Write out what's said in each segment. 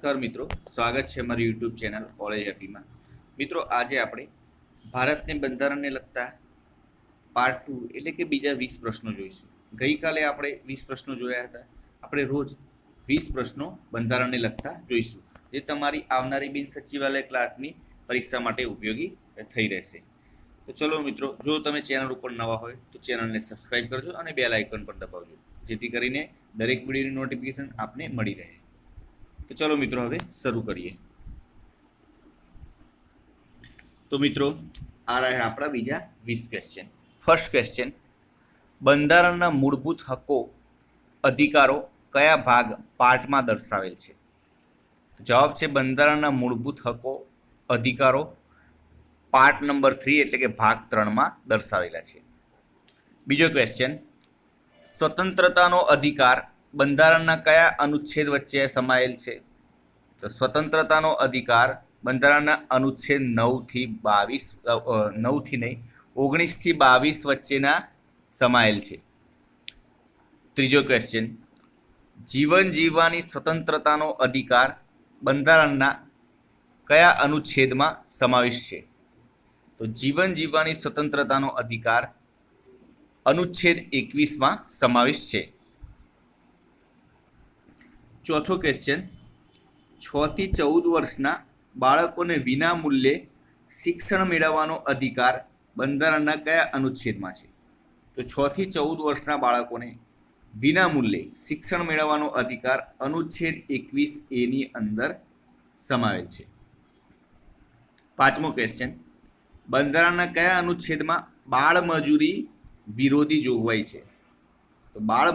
નમસ્કાર મિત્રો, સ્વાગત છે અમારી યુટ્યુબ ચેનલ કોલેજ હટીમાં। મિત્રો, આજે આપણે ભારતને બંધારણને લગતા પાર્ટ 2 એટલે કે બીજા 20 પ્રશ્નો જોઈશું। ગઈકાલે આપણે 20 પ્રશ્નો જોયા હતા। આપણે રોજ 20 પ્રશ્નો બંધારણને લગતા જોઈશું, જે તમારી આવનારી બિન સચિવાલય ક્લાર્કની પરીક્ષા માટે ઉપયોગી થઈ રહેશે। તો ચલો મિત્રો, જો તમે ચેનલ ઉપર નવા હોય તો ચેનલને સબસ્ક્રાઇબ કરજો અને બેલ આઇકન પર દબાવજો, જેથી કરીને દરેક વિડીયોની નોટિફિકેશન આપને મળી રહે। તો ચલો મિત્રો, હવે શરૂ કરીએ। તો મિત્રો, આ રહ્યા આપણા બીજા 20 ક્વેશ્ચન। ફર્સ્ટ ક્વેશ્ચન, બંધારણના મૂળભૂત હકો અધિકારો કયા ભાગ પાર્ટમાં દર્શાવેલ છે? જવાબ છે બંધારણના મૂળભૂત હકો અધિકારો પાર્ટ નંબર 3 એટલે કે ભાગ 3 દર્શાવેલા છે। બીજો ક્વેશ્ચન, સ્વતંત્રતાનો અધિકાર બંધારણના કયા અનુચ્છેદ વચ્ચે સમાયેલ છે? તો સ્વતંત્રતાનો અધિકાર બંધારણના અનુચ્છેદ 9 થી 22 વચ્ચેના સમાયેલ છે। ત્રીજો ક્વેશ્ચન, જીવન જીવવાની સ્વતંત્રતાનો અધિકાર બંધારણના કયા અનુચ્છેદમાં સમાવિષ્ટ છે? તો જીવન જીવવાની સ્વતંત્રતાનો અધિકાર અનુચ્છેદ 21માં સમાવિષ્ટ છે। ચોથો ક્વેશ્ચન, 6 થી 14 વર્ષના બાળકોને વિના મૂલ્યે શિક્ષણ મેળવવાનો અધિકાર બંધારણના કયા અનુચ્છેદમાં છે? તો 6 થી 14 વર્ષના બાળકોને વિના મૂલ્યે શિક્ષણ મેળવવાનો અધિકાર અનુચ્છેદ 21A ની અંદર સમાવેલ છે। પાંચમો ક્વેશ્ચન, બંધારણના કયા અનુચ્છેદમાં બાળ મજૂરી વિરોધી જોગવાઈ છે? તો બાળ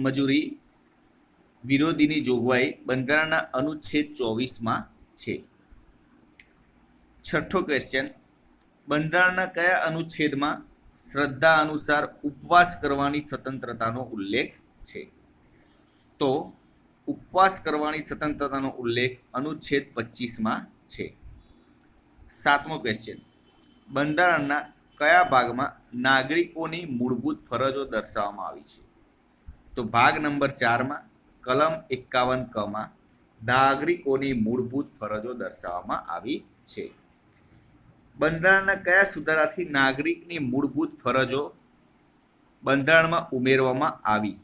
મજૂરી વિરોધીની જોગવાઈ બંધારણના અનુચ્છેદ 24માં છે। છઠ્ઠો ક્વેશ્ચન, બંધારણના કયા અનુચ્છેદમાં શ્રદ્ધા અનુસાર ઉપવાસ કરવાની સ્વતંત્રતાનો ઉલ્લેખ છે? તો ઉપવાસ કરવાની સ્વતંત્રતાનો ઉલ્લેખ અનુચ્છેદ 25માં છે। સાતમો ક્વેશ્ચન, બંધારણના કયા ભાગમાં નાગરિકોની મૂળભૂત ફરજો દર્શાવવામાં આવી છે? તો ભાગ નંબર 4માં કલમ 51 નાગરિકોની મૂળભૂત ફરજો દર્શાવવામાં આવી છે। બંધારણના કયા સુધારાથી નાગરિકની મૂળભૂત ફરજો બંધારણમાં ઉમેરવામાં આવી?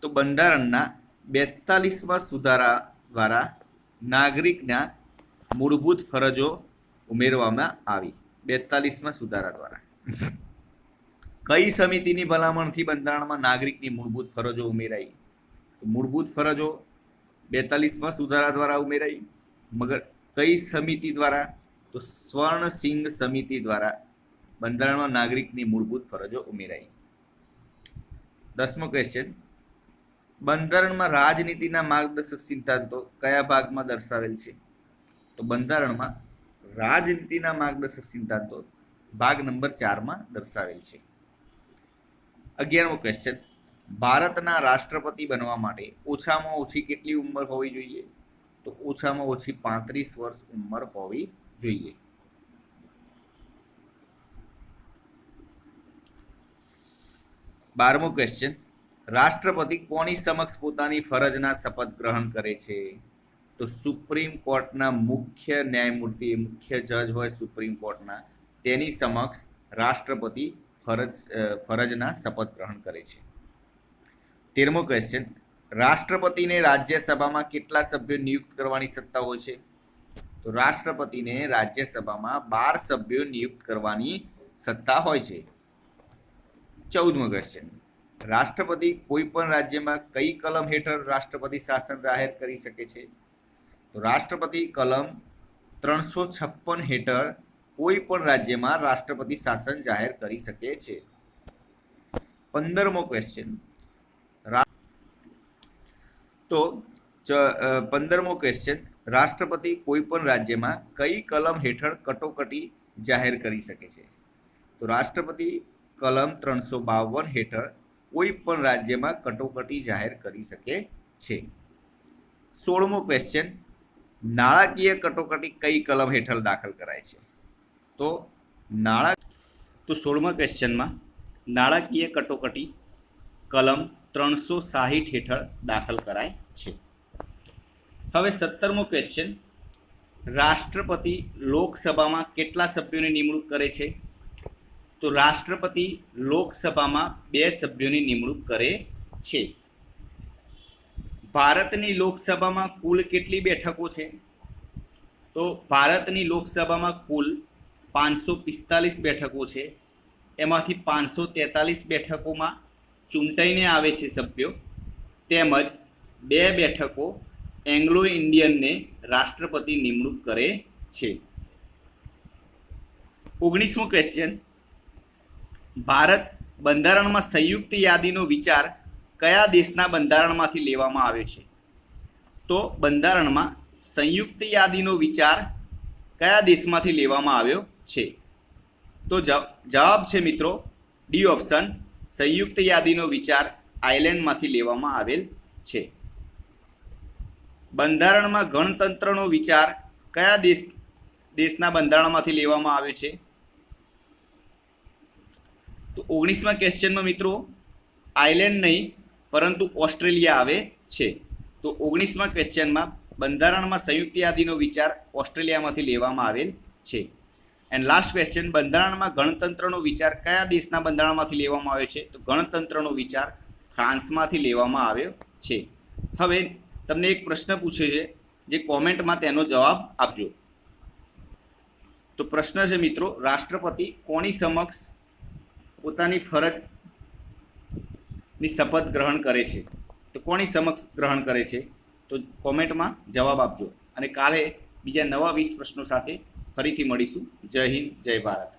તો બંધારણના 42માં સુધારા દ્વારા નાગરિકના મૂળભૂત ફરજો ઉમેરવામાં આવી। 42માં સુધારા દ્વારા કઈ સમિતિની ભલામણથી બંધારણમાં નાગરિકની મૂળભૂત ફરજો ઉમેરાઈ? તો મૂળભૂત ફરજો 42માં સુધારા દ્વારા ઉમેરાઈ। મગર કઈ સમિતિ દ્વારા? તો સ્વર્ણસિંહ સમિતિ દ્વારા બંધારણમાં નાગરિકની મૂળભૂત ફરજો ઉમેરાઈ। 10મો ક્વેશ્ચન, બંધારણમાં રાજનીતિના માર્ગદર્શક સિદ્ધાંતો કયા ભાગમાં દર્શાવેલ છે? તો બંધારણમાં રાજનીતિના માર્ગદર્શક સિદ્ધાંતો ભાગ નંબર 4માં દર્શાવેલ છે। 11મો ક્વેશ્ચન, ભારતના રાષ્ટ્રપતિ બનવા માટે ઓછામાં ઓછી કેટલી ઉંમર હોવી જોઈએ? તો ઓછામાં ઓછી 35 વર્ષ ઉંમર હોવી જોઈએ। 12મો ક્વેશ્ચન, રાષ્ટ્રપતિ કોની સમક્ષ પોતાની ફરજના શપથ ગ્રહણ કરે છે? તો સુપ્રીમ કોર્ટના મુખ્ય ન્યાયમૂર્તિ, મુખ્ય જજ હોય સુપ્રીમ કોર્ટના, તેની સમક્ષ રાષ્ટ્રપતિ ફરજના શપથ ગ્રહણ કરે છે। 13મો ક્વેશ્ચન, રાષ્ટ્રપતિને રાજ્યસભામાં કેટલા સભ્યો નિયુક્ત કરવાની સત્તા હોય છે? તો રાષ્ટ્રપતિને રાજ્યસભામાં 12 સભ્યો નિયુક્ત કરવાની સત્તા હોય છે। 14મો ક્વેશ્ચન, રાષ્ટ્રપતિ કોઈ પણ રાજ્યમાં કઈ કલમ હેઠળ રાષ્ટ્રપતિ શાસન જાહેર કરી શકે છે? તો રાષ્ટ્રપતિ કલમ 356 હેઠળ કોઈ પણ રાજ્યમાં રાષ્ટ્રપતિ શાસન જાહેર કરી શકે છે। 15મો ક્વેશ્ચન, તો 15મો ક્વેશ્ચન, રાષ્ટ્રપતિ કોઈ પણ રાજ્યમાં કઈ કલમ હેઠળ કટોકટી જાહેર કરી શકે છે? તો રાષ્ટ્રપતિ કલમ 352 હેઠળ કોઈ પણ રાજ્યમાં કટોકટી જાહેર કરી શકે છે। 16મો ક્વેશ્ચન, નાણાકીય કટોકટી કઈ કલમ હેઠળ દાખલ કરાય છે? તો 16મા ક્વેશ્ચનમાં નાણાકીય કટોકટી કલમ 360 હેઠળ દાખલ કરાય છે। હવે 17મો ક્વેશ્ચન, રાષ્ટ્રપતિ લોકસભામાં કેટલા સભ્યોની નિમણૂક કરે છે? તો રાષ્ટ્રપતિ લોકસભામાં 2 સભ્યોની નિમણૂક કરે છે. ભારતની લોકસભામાં કુલ કેટલી બેઠકો છે? તો ભારતની લોકસભામાં કુલ 545 બેઠકો છે. એમાંથી 543 બેઠકોમાં ચૂંટાઈને આવે છે સભ્યો, તેમજ 2 બેઠકો એંગ્લો ઇન્ડિયનને રાષ્ટ્રપતિ નિમણૂક કરે છે. 19મો ક્વેશ્ચન, ભારત બંધારણમાં સંયુક્ત યાદીનો વિચાર કયા દેશના બંધારણમાંથી લેવામાં આવ્યો છે? તો બંધારણમાં સંયુક્ત યાદીનો વિચાર કયા દેશમાંથી લેવામાં આવ્યો છે? તો જવાબ છે મિત્રો ડી ઓપ્શન, સંયુક્ત યાદીનો વિચાર આયર્લેન્ડમાંથી લેવામાં આવેલ છે. બંધારણમાં ગણતંત્રનો વિચાર કયા દેશના બંધારણમાંથી લેવામાં આવ્યો છે? તો 19મા ક્વેશ્ચનમાં મિત્રો આયર્લેન્ડ નહીં પરંતુ ઓસ્ટ્રેલિયા આવે છે. તો 19મા ક્વેશ્ચનમાં બંધારણમાં સંયુક્ત યાદીનો વિચાર ઓસ્ટ્રેલિયામાંથી લેવામાં આવેલ છે. એન્ડ લાસ્ટ ક્વેશ્ચન, બંધારણમાં ગણતંત્રનો વિચાર કયા દેશના બંધારણમાંથી લેવામાં આવ્યો છે? તો ગણતંત્રનો વિચાર ફ્રાન્સમાંથી લેવામાં આવ્યો છે. હવે તમને એક પ્રશ્ન પૂછે છે, જે કોમેન્ટમાં તેનો જવાબ આપજો. તો પ્રશ્ન છે મિત્રો, રાષ્ટ્રપતિ કોની સમક્ષ પોતાની ફરજની શપથ ગ્રહણ કરે છે? તો કોની સમક્ષ ગ્રહણ કરે છે? તો કોમેન્ટમાં જવાબ આપજો. અને કાલે બીજા નવા 20 પ્રશ્નો સાથે ફરીથી મળીશું. જય હિન્દ, જય ભારત.